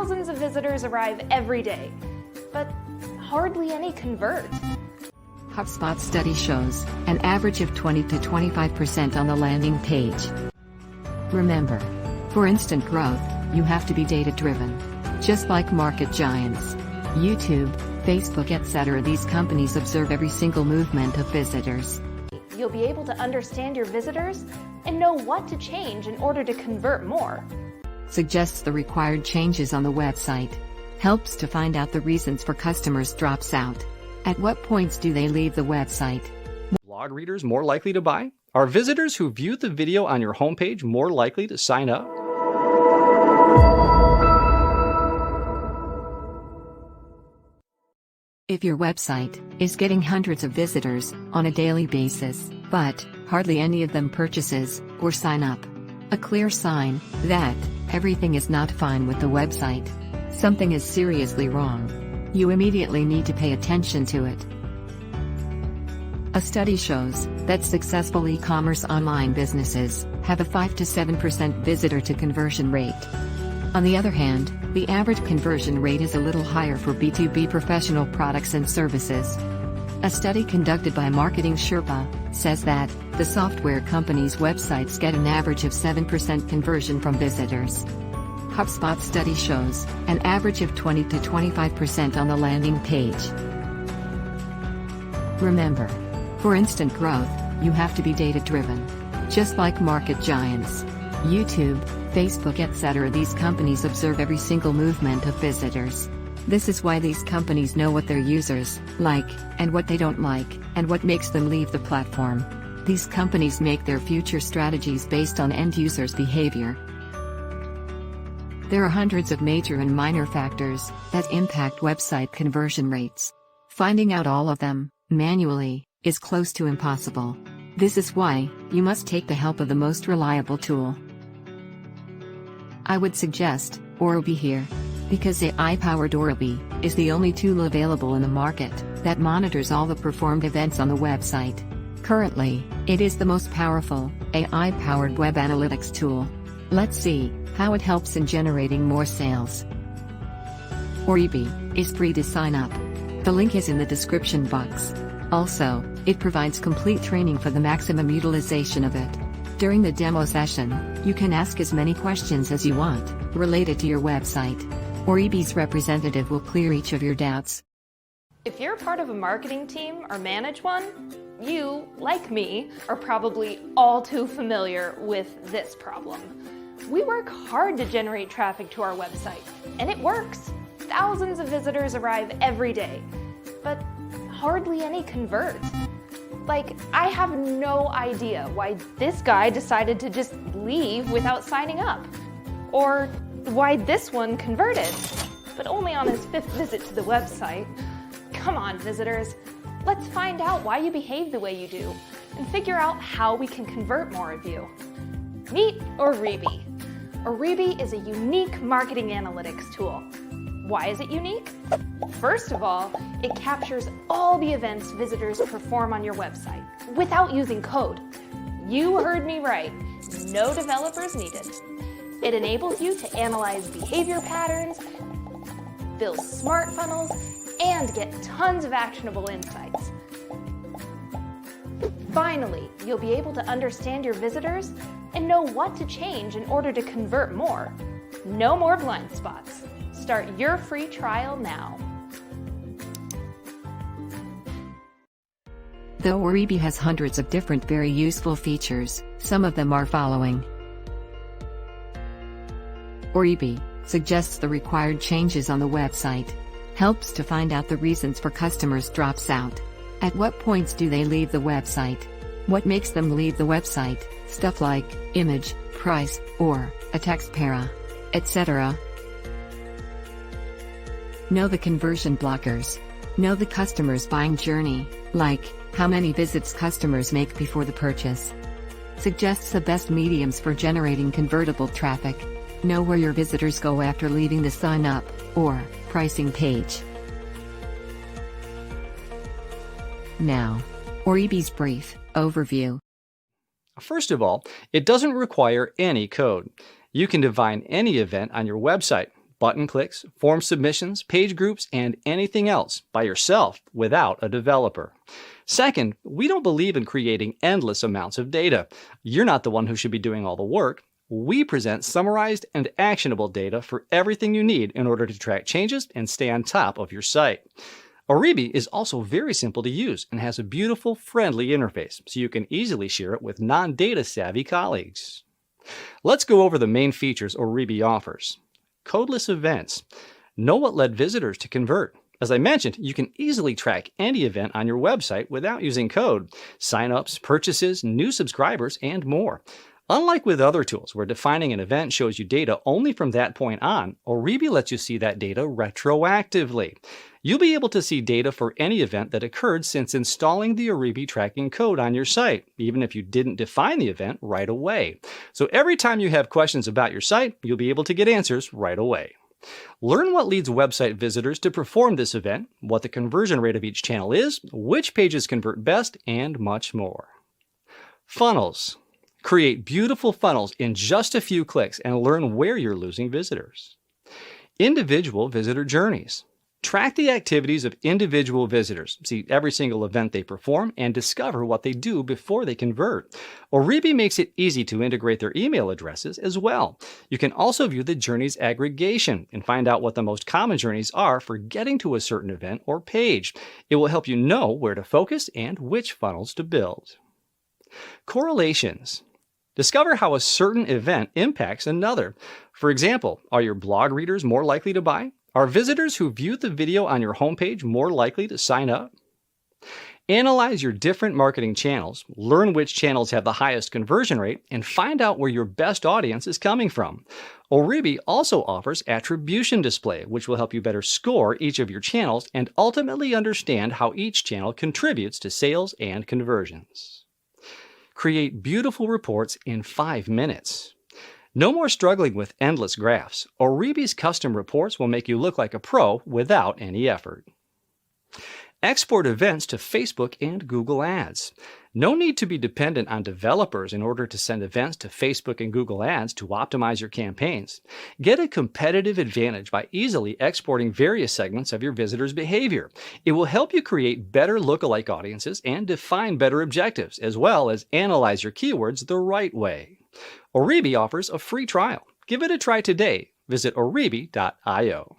Thousands of visitors arrive every day, but hardly any convert. HubSpot study shows an average of 20 to 25% on the landing page. Remember, for instant growth, you have to be data-driven. Just like market giants, YouTube, Facebook, etc., these companies observe every single movement of visitors. You'll be able to understand your visitors and know what to change in order to convert more. Suggests the required changes on the website. Helps to find out the reasons for customers drops out. At what points do they leave the website? Blog readers more likely to buy? Are visitors who view the video on your homepage more likely to sign up? If your website is getting hundreds of visitors on a daily basis, but hardly any of them purchases or sign up, a clear sign that everything is not fine with the website. Something is seriously wrong. You immediately need to pay attention to it. A study shows that successful e-commerce online businesses have a 5 to 7% visitor to conversion rate. On the other hand, the average conversion rate is a little higher for B2B professional products and services. A study conducted by Marketing Sherpa says that the software companies' websites get an average of 7% conversion from visitors. HubSpot study shows an average of 20 to 25% on the landing page. Remember, for instant growth, you have to be data-driven. Just like market giants, YouTube, Facebook, etc., these companies observe every single movement of visitors. This is why these companies know what their users like and what they don't like, and what makes them leave the platform. These companies make their future strategies based on end users' behavior. There are hundreds of major and minor factors that impact website conversion rates. Finding out all of them manually is close to impossible. This is why you must take the help of the most reliable tool. I would suggest Oribi here, because AI-powered Oribi is the only tool available in the market that monitors all the performed events on the website. Currently, it is the most powerful AI-powered web analytics tool. Let's see how it helps in generating more sales. Oribi is free to sign up. The link is in the description box. Also, it provides complete training for the maximum utilization of it. During the demo session, you can ask as many questions as you want related to your website. Oribi's representative will clear each of your doubts. If you're part of a marketing team or manage one, you, like me, are probably all too familiar with this problem. We work hard to generate traffic to our website, and it works. Thousands of visitors arrive every day, but hardly any convert. Like, I have no idea why this guy decided to just leave without signing up. Or why this one converted, but only on his 5th visit to the website. Come on, visitors. Let's find out why you behave the way you do, and figure out how we can convert more of you. Meet Oribi. Oribi is a unique marketing analytics tool. Why is it unique? First of all, it captures all the events visitors perform on your website without using code. You heard me right, no developers needed. It enables you to analyze behavior patterns, build smart funnels, and get tons of actionable insights. Finally, you'll be able to understand your visitors and know what to change in order to convert more. No more blind spots. Start your free trial now. Though Oribi has hundreds of different very useful features, some of them are following. Oribi suggests the required changes on the website. Helps to find out the reasons for customers drops out. At what points do they leave the website? What makes them leave the website? Stuff like image, price, or a text para, etc. Know the conversion blockers. Know the customer's buying journey, like how many visits customers make before the purchase. Suggests the best mediums for generating convertible traffic. Know where your visitors go after leaving the sign up or pricing page. Now, Oribi's brief overview. First of all, it doesn't require any code. You can define any event on your website, button clicks, form submissions, page groups, and anything else by yourself without a developer. Second, we don't believe in creating endless amounts of data. You're not the one who should be doing all the work. We present summarized and actionable data for everything you need in order to track changes and stay on top of your site. Oribi is also very simple to use and has a beautiful, friendly interface, so you can easily share it with non-data savvy colleagues. Let's go over the main features Oribi offers. Codeless events. Know what led visitors to convert. As I mentioned, you can easily track any event on your website without using code. Signups, purchases, new subscribers, and more. Unlike with other tools where defining an event shows you data only from that point on, Oribi lets you see that data retroactively. You'll be able to see data for any event that occurred since installing the Oribi tracking code on your site, even if you didn't define the event right away. So every time you have questions about your site, you'll be able to get answers right away. Learn what leads website visitors to perform this event, what the conversion rate of each channel is, which pages convert best, and much more. Funnels. Create beautiful funnels in just a few clicks and learn where you're losing visitors. Individual visitor journeys. Track the activities of individual visitors, see every single event they perform, and discover what they do before they convert. Oribi makes it easy to integrate their email addresses as well. You can also view the journeys aggregation and find out what the most common journeys are for getting to a certain event or page. It will help you know where to focus and which funnels to build. Correlations. Discover how a certain event impacts another. For example, are your blog readers more likely to buy? Are visitors who view the video on your homepage more likely to sign up? Analyze your different marketing channels, learn which channels have the highest conversion rate, and find out where your best audience is coming from. Oribi also offers attribution display, which will help you better score each of your channels and ultimately understand how each channel contributes to sales and conversions. Create beautiful reports in 5 minutes. No more struggling with endless graphs. Oribi's custom reports will make you look like a pro without any effort. Export events to Facebook and Google Ads. No need to be dependent on developers in order to send events to Facebook and Google Ads to optimize your campaigns. Get a competitive advantage by easily exporting various segments of your visitors' behavior. It will help you create better lookalike audiences and define better objectives, as well as analyze your keywords the right way. Oribi offers a free trial. Give it a try today. Visit oribi.io.